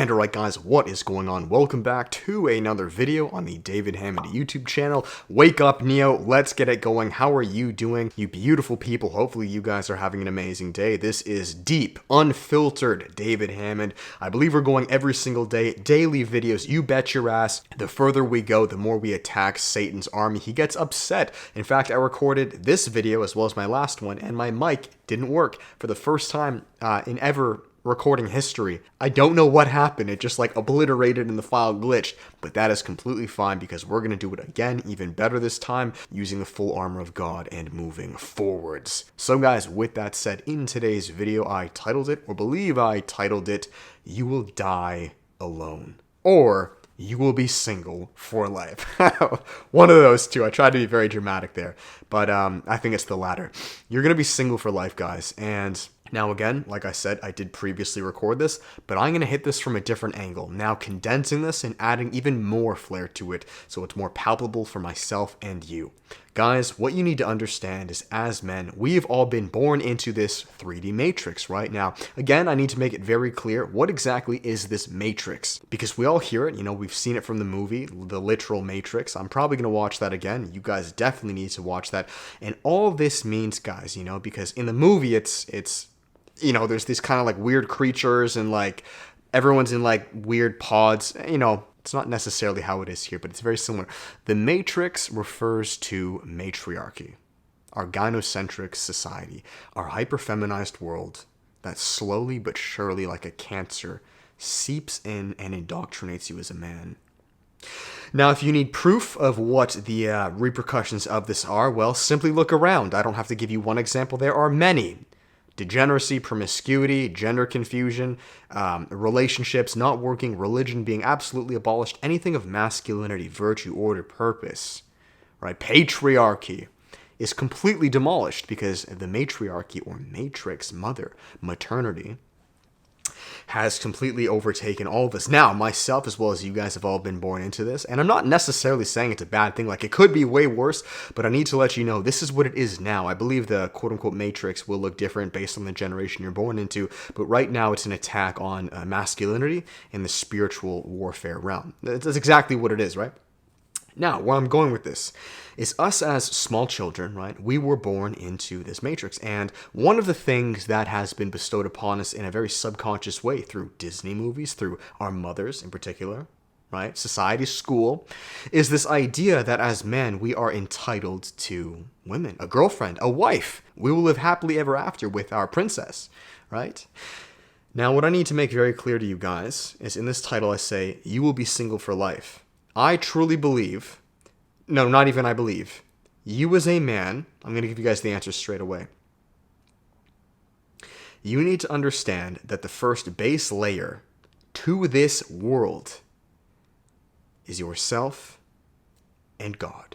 And alright guys, what is going on? Welcome back to another video on the David Hammond YouTube channel. Wake up Neo, let's get it going. How are you doing? You beautiful people, hopefully you guys are having an amazing day. This is deep, unfiltered David Hammond. I believe we're going every single day, daily videos, you bet your ass. The further we go, the more we attack Satan's army. He gets upset. In fact, I recorded this video as well as my last one, and my mic didn't work for the first time in ever recording history. I don't know what happened. It just like obliterated and the file glitched, but that is completely fine because we're going to do it again, even better this time, using the full armor of God and moving forwards. So guys, with that said, in today's video, I titled it, or believe I titled it, You Will Die Alone, or You Will Be Single for Life. One of those two. I tried to be very dramatic there, but I think it's the latter. You're going to be single for life, guys, and now again, like I said, I did previously record this, but I'm going to hit this from a different angle, now condensing this and adding even more flair to it so it's more palpable for myself and you. Guys, what you need to understand is as men, we've all been born into this 3D matrix, right? Now, again, I need to make it very clear, what exactly is this matrix? Because we all hear it, you know, we've seen it from the movie, the literal Matrix. I'm probably going to watch that again. You guys definitely need to watch that. And all this means, guys, you know, because in the movie, it's you know, there's these kind of like weird creatures and like everyone's in like weird pods. You know, it's not necessarily how it is here, but it's very similar. The Matrix refers to matriarchy, our gynocentric society, our hyper-feminized world that slowly but surely, like a cancer, seeps in and indoctrinates you as a man. Now, if you need proof of what the repercussions of this are, well, simply look around. I don't have to give you one example. There are many. Degeneracy, promiscuity, gender confusion, relationships not working, religion being absolutely abolished, anything of masculinity, virtue, order, purpose, right? Patriarchy is completely demolished because the matriarchy or matrix, mother, maternity, has completely overtaken all of this. Now, myself as well as you guys have all been born into this, and I'm not necessarily saying it's a bad thing, like it could be way worse, but I need to let you know this is what it is now. I believe the quote-unquote matrix will look different based on the generation you're born into, but right now it's an attack on masculinity in the spiritual warfare realm. That's exactly what it is, right? Now, where I'm going with this is us as small children, right? We were born into this matrix. And one of the things that has been bestowed upon us in a very subconscious way through Disney movies, through our mothers in particular, right? Society, school, is this idea that as men, we are entitled to women, a girlfriend, a wife. We will live happily ever after with our princess, right? Now, what I need to make very clear to you guys is in this title, I say, you will be single for life. I truly believe, no, not even I believe, you as a man, I'm going to give you guys the answer straight away. You need to understand that the first base layer to this world is yourself and God.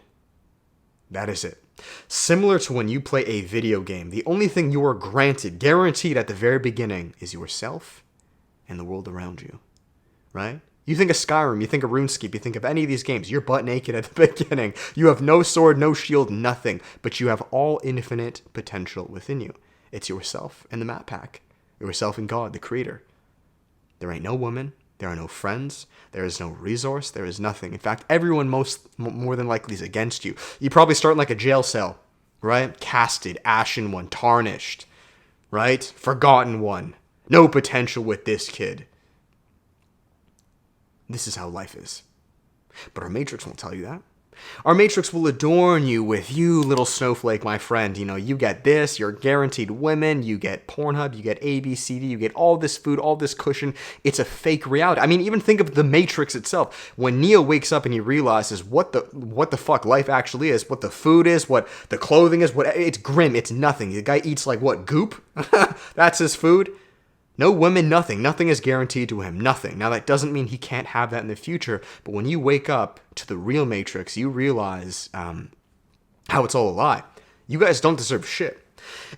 That is it. Similar to when you play a video game, the only thing you are granted, guaranteed at the very beginning is yourself and the world around you, right? You think of Skyrim, you think of RuneScape, you think of any of these games, you're butt naked at the beginning. You have no sword, no shield, nothing, but you have all infinite potential within you. It's yourself and the map pack, yourself and God, the creator. There ain't no woman, there are no friends, there is no resource, there is nothing. In fact, everyone more than likely is against you. You probably start in like a jail cell, right? Casted, ashen one, tarnished, right? Forgotten one. No potential with this kid. This is how life is. But our matrix won't tell you that. Our matrix will adorn you with, you little snowflake, my friend. You know, you get this, you're guaranteed women, you get Pornhub, you get A, B, C, D, you get all this food, all this cushion. It's a fake reality. I mean, even think of the Matrix itself. When Neo wakes up and he realizes what the fuck life actually is, what the food is, what the clothing is, it's grim, it's nothing. The guy eats like what, goop? That's his food? No women, nothing. Nothing is guaranteed to him. Nothing. Now, that doesn't mean he can't have that in the future, but when you wake up to the real Matrix, you realize how it's all a lie. You guys don't deserve shit.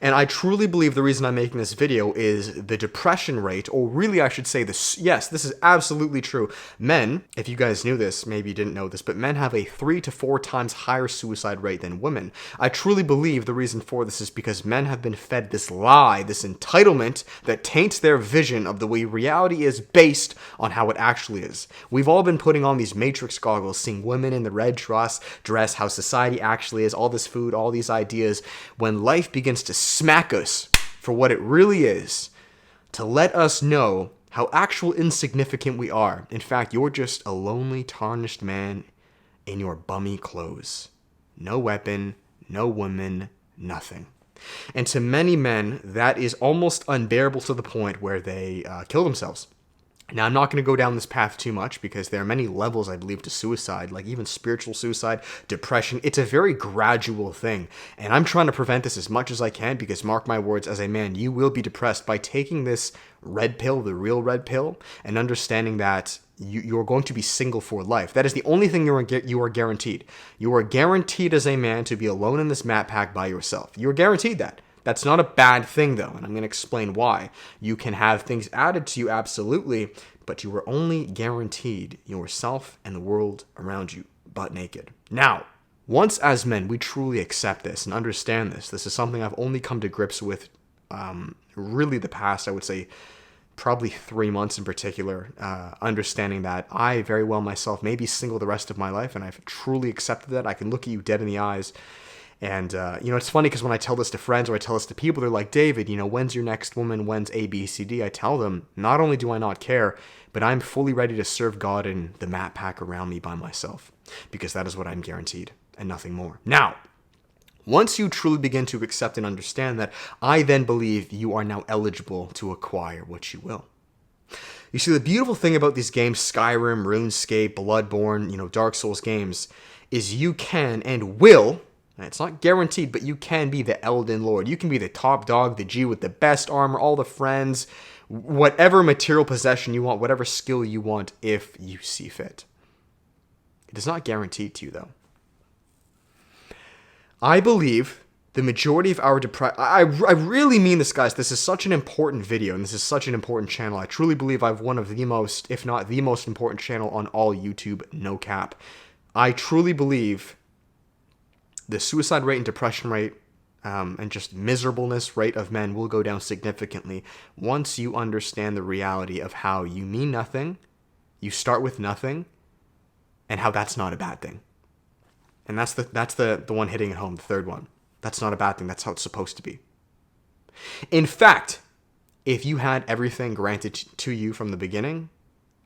And I truly believe the reason I'm making this video is the depression rate, or really I should say this, yes, this is absolutely true. Men, if you guys knew this, maybe you didn't know this, but men have a 3 to 4 times higher suicide rate than women. I truly believe the reason for this is because men have been fed this lie, this entitlement that taints their vision of the way reality is based on how it actually is. We've all been putting on these matrix goggles, seeing women in the red dress, how society actually is, all this food, all these ideas, when life begins to smack us for what it really is, to let us know how actual insignificant we are. In fact, you're just a lonely, tarnished man in your bummy clothes. No weapon, no woman, nothing. And to many men, that is almost unbearable to the point where they kill themselves. Now, I'm not going to go down this path too much because there are many levels, I believe, to suicide, like even spiritual suicide, depression. It's a very gradual thing. And I'm trying to prevent this as much as I can because, mark my words, as a man, you will be depressed by taking this red pill, the real red pill, and understanding that you're going to be single for life. That is the only thing you are guaranteed. You are guaranteed as a man to be alone in this map pack by yourself. You're guaranteed that. That's not a bad thing, though, and I'm going to explain why. You can have things added to you, absolutely, but you are only guaranteed yourself and the world around you, butt naked. Now, once as men, we truly accept this and understand this. This is something I've only come to grips with really the past, I would say, probably 3 months in particular, understanding that I very well myself may be single the rest of my life, and I've truly accepted that. I can look at you dead in the eyes. And, it's funny because when I tell this to friends or I tell this to people, they're like, David, when's your next woman? When's A, B, C, D? I tell them, not only do I not care, but I'm fully ready to serve God and the map pack around me by myself, because that is what I'm guaranteed and nothing more. Now, once you truly begin to accept and understand that, I then believe you are now eligible to acquire what you will. You see, the beautiful thing about these games, Skyrim, RuneScape, Bloodborne, Dark Souls games, is you can and will. It's not guaranteed, but you can be the Elden Lord. You can be the top dog, the G with the best armor, all the friends, whatever material possession you want, whatever skill you want, if you see fit. It is not guaranteed to you, though. I believe the majority of our I really mean this, guys. This is such an important video, and this is such an important channel. I truly believe I've one of the most, if not the most important channel on all YouTube, no cap. I truly believe the suicide rate and depression rate and just miserableness rate of men will go down significantly once you understand the reality of how you mean nothing, you start with nothing, and how that's not a bad thing. And that's the one hitting it home, the third one. That's not a bad thing. That's how it's supposed to be. In fact, if you had everything granted to you from the beginning,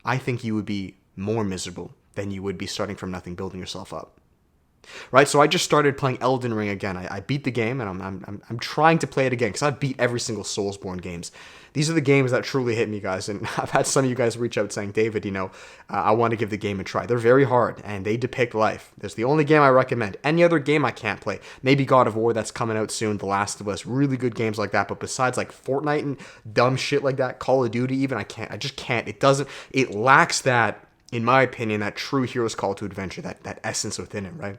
I think you would be more miserable than you would be starting from nothing, building yourself up. Right, so I just started playing Elden Ring again. I beat the game, and I'm trying to play it again because I've beat every single Soulsborne games. These are the games that truly hit me, guys. And I've had some of you guys reach out saying, David, I want to give the game a try. They're very hard, and they depict life. That's the only game I recommend. Any other game I can't play. Maybe God of War, that's coming out soon. The Last of Us, really good games like that. But besides like Fortnite and dumb shit like that, Call of Duty even, I just can't. It lacks that, in my opinion, that true hero's call to adventure, that essence within it, right?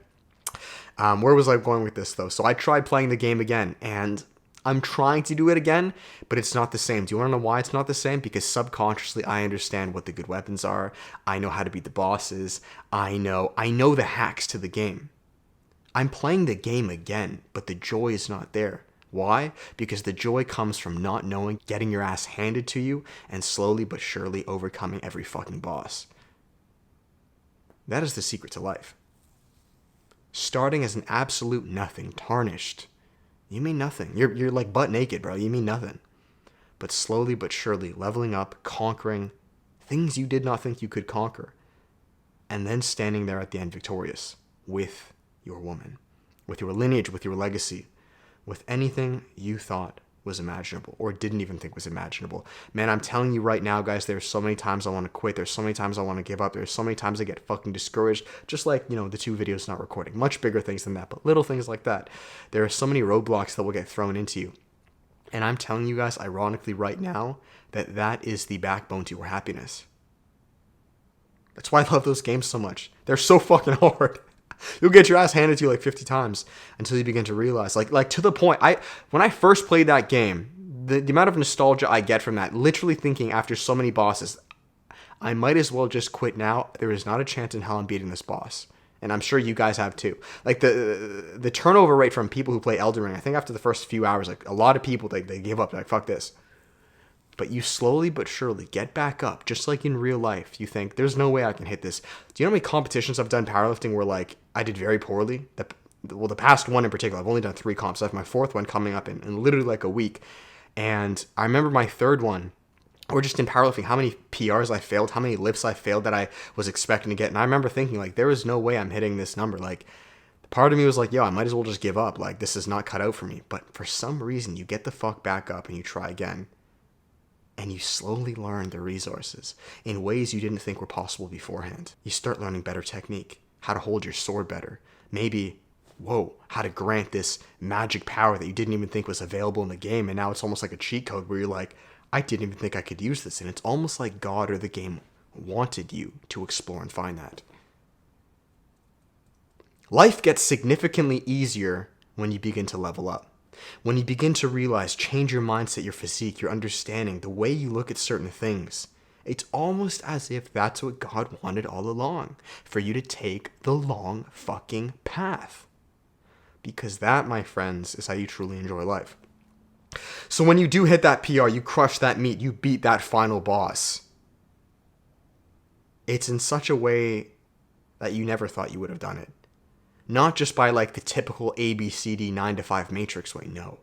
Where was I going with this, though? So I tried playing the game again, and I'm trying to do it again, but it's not the same. Do you want to know why it's not the same? Because subconsciously, I understand what the good weapons are. I know how to beat the bosses. I know the hacks to the game. I'm playing the game again, but the joy is not there. Why? Because the joy comes from not knowing, getting your ass handed to you, and slowly but surely overcoming every fucking boss. That is the secret to life. Starting as an absolute nothing, tarnished. You mean nothing. You're like butt naked, bro. You mean nothing. But slowly but surely leveling up, conquering things you did not think you could conquer. And then standing there at the end victorious with your woman, with your lineage, with your legacy, with anything you thought was imaginable or didn't even think was imaginable. Man, I'm telling you right now, guys, there's so many times I want to quit. There's so many times I want to give up. There's so many times I get fucking discouraged. Just like, the 2 videos not recording. Much bigger things than that, but little things like that. There are so many roadblocks that will get thrown into you. And I'm telling you guys, ironically right now, that is the backbone to your happiness. That's why I love those games so much. They're so fucking hard. You'll get your ass handed to you like 50 times until you begin to realize, like to the point, when I first played that game, the amount of nostalgia I get from that, literally thinking after so many bosses, I might as well just quit now. There is not a chance in hell I'm beating this boss. And I'm sure you guys have too. Like the turnover rate from people who play Elden Ring, I think after the first few hours, like a lot of people, they give up. They're like, fuck this. But you slowly but surely get back up, just like in real life. You think, there's no way I can hit this. Do you know how many competitions I've done powerlifting where like I did very poorly? The past one in particular, I've only done 3 comps. I have my 4th one coming up in literally like a week. And I remember my 3rd one, or just in powerlifting, how many PRs I failed, how many lifts I failed that I was expecting to get. And I remember thinking, like, there is no way I'm hitting this number. Like, part of me was like, yo, I might as well just give up. Like, this is not cut out for me. But for some reason, you get the fuck back up and you try again. And you slowly learn the resources in ways you didn't think were possible beforehand. You start learning better technique, how to hold your sword better. Maybe, whoa, how to grant this magic power that you didn't even think was available in the game. And now it's almost like a cheat code where you're like, I didn't even think I could use this. And it's almost like God or the game wanted you to explore and find that. Life gets significantly easier when you begin to level up. When you begin to realize, change your mindset, your physique, your understanding, the way you look at certain things. It's almost as if that's what God wanted all along. For you to take the long fucking path. Because that, my friends, is how you truly enjoy life. So when you do hit that PR, you crush that meat, you beat that final boss. It's in such a way that you never thought you would have done it. Not just by like the typical ABCD 9 to 5 matrix way, no.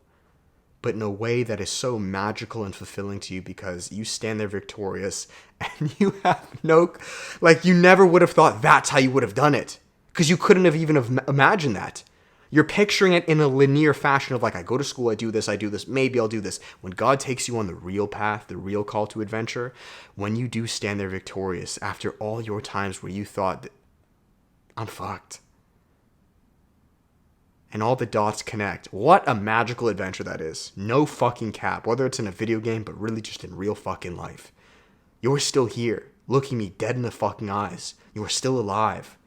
But in a way that is so magical and fulfilling to you because you stand there victorious and you have no, like you never would have thought that's how you would have done it. Because you couldn't have even imagined that. You're picturing it in a linear fashion of like, I go to school, I do this, maybe I'll do this. When God takes you on the real path, the real call to adventure, when you do stand there victorious after all your times where you thought, I'm fucked. And all the dots connect. What a magical adventure that is. No fucking cap. Whether it's in a video game, but really just in real fucking life. You're still here, looking me dead in the fucking eyes. You're still alive.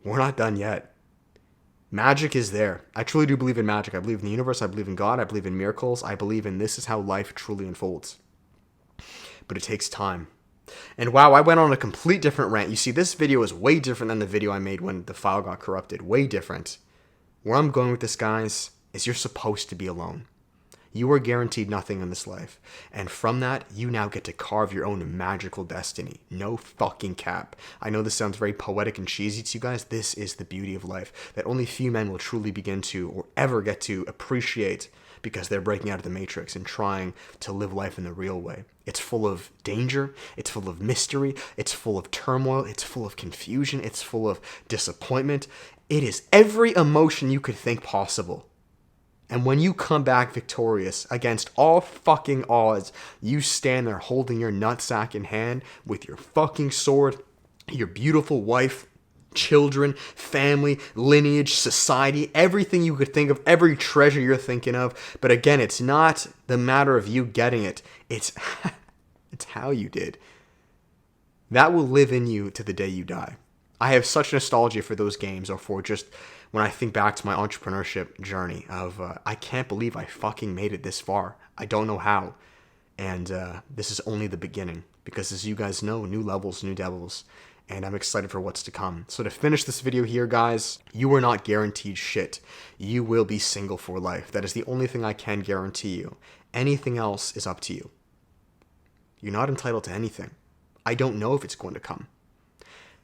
We're not done yet. Magic is there. I truly do believe in magic. I believe in the universe. I believe in God. I believe in miracles. I believe in this is how life truly unfolds. But it takes time. And wow, I went on a complete different rant. You see, this video is way different than the video I made when the file got corrupted. Way different. Where I'm going with this, guys, is you're supposed to be alone. You are guaranteed nothing in this life. And from that, you now get to carve your own magical destiny. No fucking cap. I know this sounds very poetic and cheesy to you guys. This is the beauty of life that only few men will truly begin to or ever get to appreciate because they're breaking out of the matrix and trying to live life in the real way. It's full of danger. It's full of mystery. It's full of turmoil. It's full of confusion. It's full of disappointment. It is every emotion you could think possible. And when you come back victorious against all fucking odds, you stand there holding your nutsack in hand with your fucking sword, your beautiful wife, children, family, lineage, society, everything you could think of, every treasure you're thinking of. But again, it's not the matter of you getting it. It's how you did. That will live in you to the day you die. I have such nostalgia for those games, or for just when I think back to my entrepreneurship journey of, I can't believe I fucking made it this far. I don't know how. And this is only the beginning. Because as you guys know, new levels, new devils. And I'm excited for what's to come. So to finish this video here, guys, you are not guaranteed shit. You will be single for life. That is the only thing I can guarantee you. Anything else is up to you. You're not entitled to anything. I don't know if it's going to come.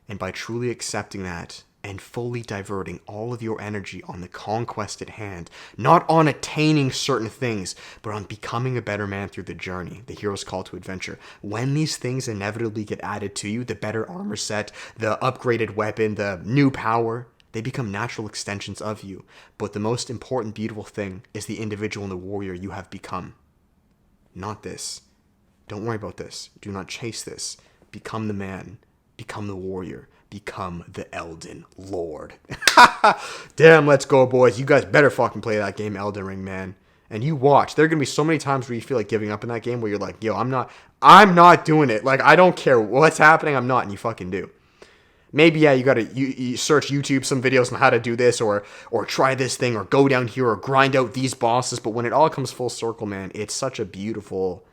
And by truly accepting that and fully diverting all of your energy on the conquest at hand, not on attaining certain things, but on becoming a better man through the journey, the hero's call to adventure. When these things inevitably get added to you, the better armor set, the upgraded weapon, the new power, they become natural extensions of you. But the most important, beautiful thing is the individual and the warrior you have become. Not this. Don't worry about this. Do not chase this. Become the man. Become the warrior. Become the Elden Lord. Damn, let's go, boys. You guys better fucking play that game, Elden Ring, man. And you watch. There are going to be so many times where you feel like giving up in that game where you're like, yo, I'm not doing it. Like, I don't care what's happening. I'm not. And you fucking do. Maybe, yeah, you search YouTube some videos on how to do this, or try this thing, or go down here, or grind out these bosses. But when it all comes full circle, man, it's such a beautiful,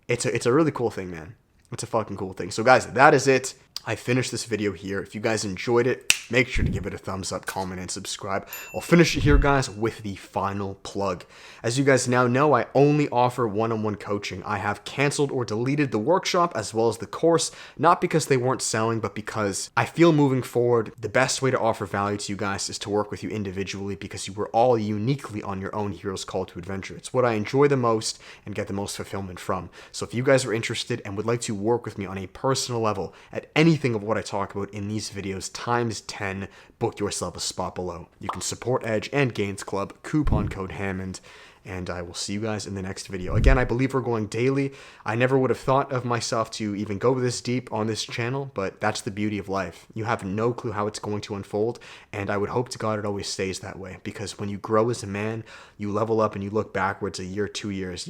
it's a really cool thing, man. It's a fucking cool thing. So guys, that is it. I finished this video here. If you guys enjoyed it, make sure to give it a thumbs up, comment, and subscribe. I'll finish it here, guys, with the final plug. As you guys now know, I only offer one-on-one coaching. I have canceled or deleted the workshop as well as the course, not because they weren't selling, but because I feel moving forward, the best way to offer value to you guys is to work with you individually, because you were all uniquely on your own hero's call to adventure. It's what I enjoy the most and get the most fulfillment from. So if you guys are interested and would like to work with me on a personal level at anything of what I talk about in these videos times 10, book yourself a spot below. You can support Edge and Gains Club, coupon code Hammond, and I will see you guys in the next video. Again, I believe we're going daily. I never would have thought of myself to even go this deep on this channel, but that's the beauty of life. You have no clue how it's going to unfold, and I would hope to God it always stays that way, because when you grow as a man, you level up and you look backwards a year, 2 years,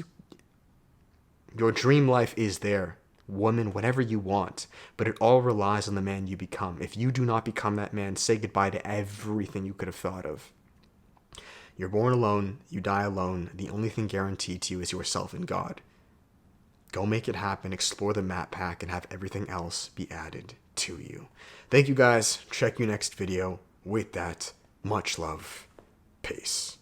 your dream life is there. Woman, whatever you want, but it all relies on the man you become. If you do not become that man, say goodbye to everything you could have thought of. You're born alone, you die alone. The only thing guaranteed to you is yourself and God. Go make it happen, explore the map pack, and have everything else be added to you. Thank you guys. Check you next video. With that, much love. Peace.